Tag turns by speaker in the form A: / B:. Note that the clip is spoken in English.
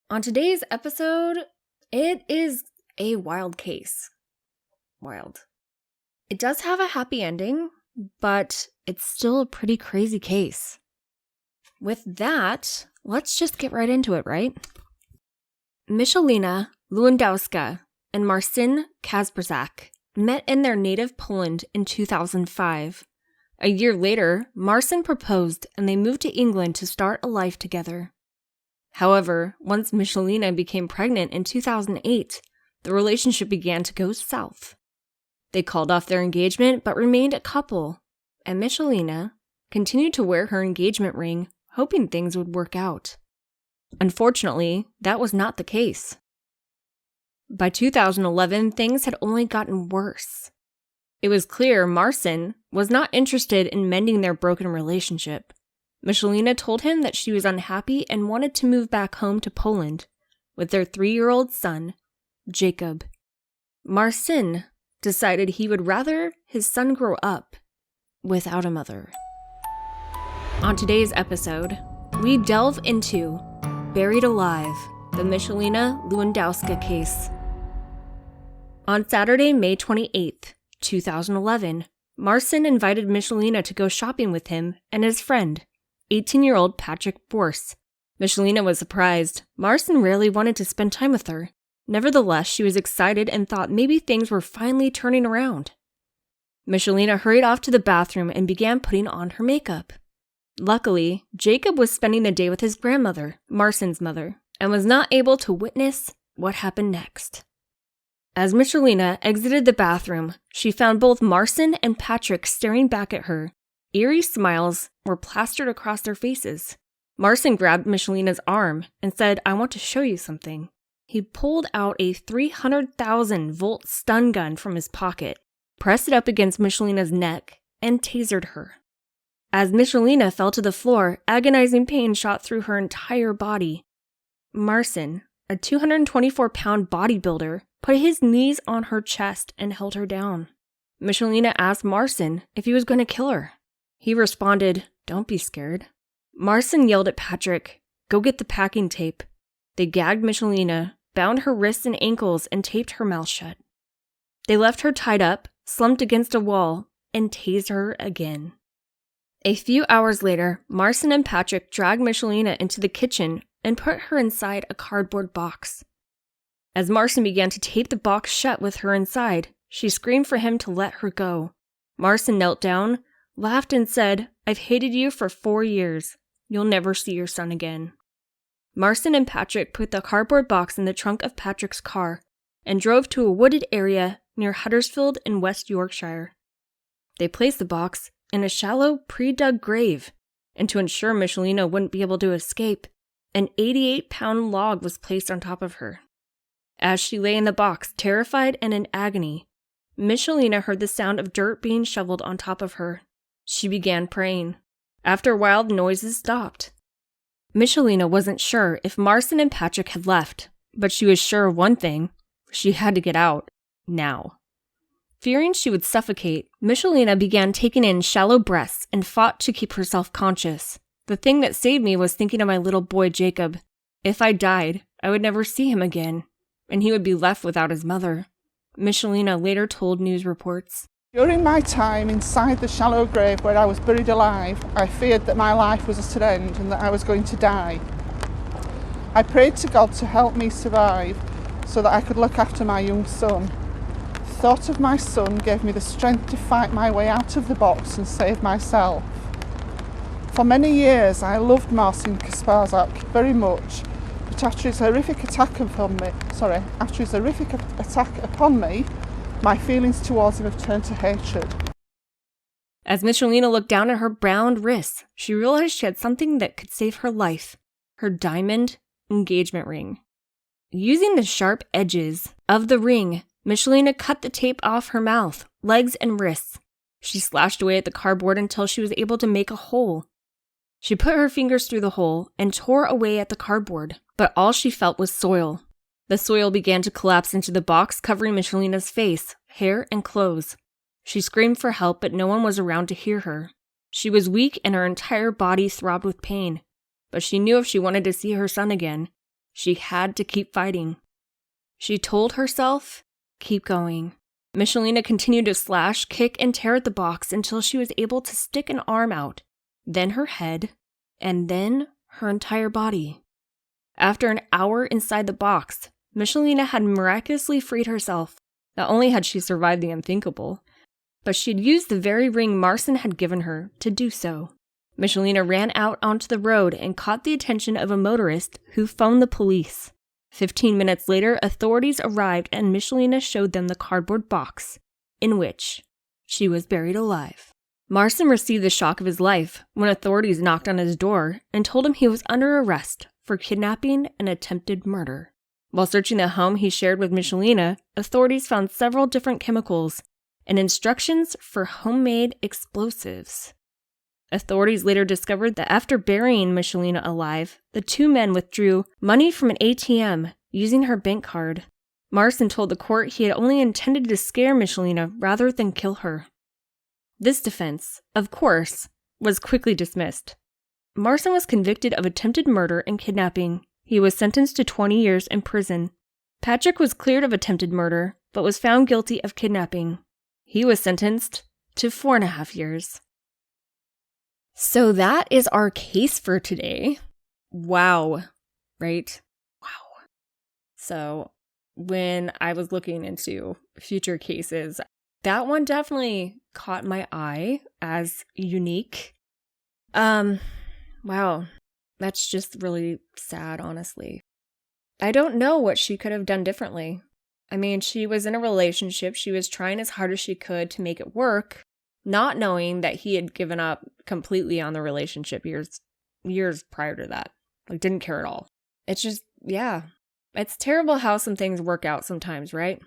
A: On today's episode, it is a wild case. Wild. It does have a happy ending, but it's still a pretty crazy case. With that, let's just get right into it, right? Michelina Lewandowska and Marcin Kasprzak met in their native Poland in 2005. A year later, Marcin proposed and they moved to England to start a life together. However, once Michelina became pregnant in 2008, the relationship began to go south. They called off their engagement but remained a couple, and Michelina continued to wear her engagement ring, hoping things would work out. Unfortunately, that was not the case. By 2011, things had only gotten worse. It was clear Marcin was not interested in mending their broken relationship. Michelina told him that she was unhappy and wanted to move back home to Poland with their 3-year-old son, Jacob. Marcin decided he would rather his son grow up without a mother. On today's episode, we delve into Buried Alive, the Michelina Lewandowska case. On Saturday, May 28th, 2011, Marcin invited Michelina to go shopping with him and his friend, 18-year-old Patrick Borse. Michelina was surprised. Marcin rarely wanted to spend time with her. Nevertheless, she was excited and thought maybe things were finally turning around. Michelina hurried off to the bathroom and began putting on her makeup. Luckily, Jacob was spending the day with his grandmother, Marcin's mother, and was not able to witness what happened next. As Michelina exited the bathroom, she found both Marcin and Patrick staring back at her. Eerie smiles were plastered across their faces. Marcin grabbed Michelina's arm and said, "I want to show you something." He pulled out a 300,000-volt stun gun from his pocket, pressed it up against Michelina's neck, and tasered her. As Michelina fell to the floor, agonizing pain shot through her entire body. Marcin, a 224-pound bodybuilder, put his knees on her chest and held her down. Michelina asked Marcin if he was going to kill her. He responded, "Don't be scared." Marcin yelled at Patrick, "Go get the packing tape." They gagged Michelina, bound her wrists and ankles, and taped her mouth shut. They left her tied up, slumped against a wall, and tased her again. A few hours later, Marcin and Patrick dragged Michelina into the kitchen and put her inside a cardboard box. As Marcin began to tape the box shut with her inside, she screamed for him to let her go. Marcin knelt down, laughed and said, "I've hated you for 4 years. You'll never see your son again." Marcin and Patrick put the cardboard box in the trunk of Patrick's car and drove to a wooded area near Huddersfield in West Yorkshire. They placed the box in a shallow, pre-dug grave, and to ensure Michelina wouldn't be able to escape, an 88-pound log was placed on top of her. As she lay in the box, terrified and in agony, Michelina heard the sound of dirt being shoveled on top of her. She began praying. After a while, the noises stopped. Michelina wasn't sure if Marcin and Patrick had left, but she was sure of one thing: she had to get out, now. Fearing she would suffocate, Michelina began taking in shallow breaths and fought to keep herself conscious. "The thing that saved me was thinking of my little boy Jacob. If I died, I would never see him again, and he would be left without his mother," Michelina later told news reports.
B: "During my time inside the shallow grave where I was buried alive, I feared that my life was at an end and that I was going to die. I prayed to God to help me survive so that I could look after my young son. The thought of my son gave me the strength to fight my way out of the box and save myself. For many years I loved Marcin Kasprzak very much, but after his horrific attack upon me, my feelings towards him have turned to hatred."
A: As Michelina looked down at her browned wrists, she realized she had something that could save her life: her diamond engagement ring. Using the sharp edges of the ring, Michelina cut the tape off her mouth, legs, and wrists. She slashed away at the cardboard until she was able to make a hole. She put her fingers through the hole and tore away at the cardboard, but all she felt was soil. The soil began to collapse into the box, covering Michelina's face, hair, and clothes. She screamed for help, but no one was around to hear her. She was weak and her entire body throbbed with pain, but she knew if she wanted to see her son again, She had to keep fighting. She told herself, keep going. Michelina continued to slash, kick, and tear at the box until she was able to stick an arm out, then her head, and then her entire body. After an hour inside the box, Michelina had miraculously freed herself. Not only had she survived the unthinkable, but she had used the very ring Marcin had given her to do so. Michelina ran out onto the road and caught the attention of a motorist who phoned the police. 15 minutes later, authorities arrived and Michelina showed them the cardboard box in which she was buried alive. Marcin received the shock of his life when authorities knocked on his door and told him he was under arrest for kidnapping and attempted murder. While searching the home he shared with Michelina, authorities found several different chemicals and instructions for homemade explosives. Authorities later discovered that after burying Michelina alive, the two men withdrew money from an ATM using her bank card. Marcin told the court he had only intended to scare Michelina rather than kill her. This defense, of course, was quickly dismissed. Marcin was convicted of attempted murder and kidnapping. He was sentenced to 20 years in prison. Patrick was cleared of attempted murder, but was found guilty of kidnapping. He was sentenced to 4.5 years. So that is our case for today. Wow, right? Wow. So when I was looking into future cases, that one definitely caught my eye as unique. Wow. That's just really sad, honestly. I don't know what she could have done differently. I mean, she was in a relationship. She was trying as hard as she could to make it work, not knowing that he had given up completely on the relationship years prior to that. Like, didn't care at all. It's just, yeah. It's terrible how some things work out sometimes, right?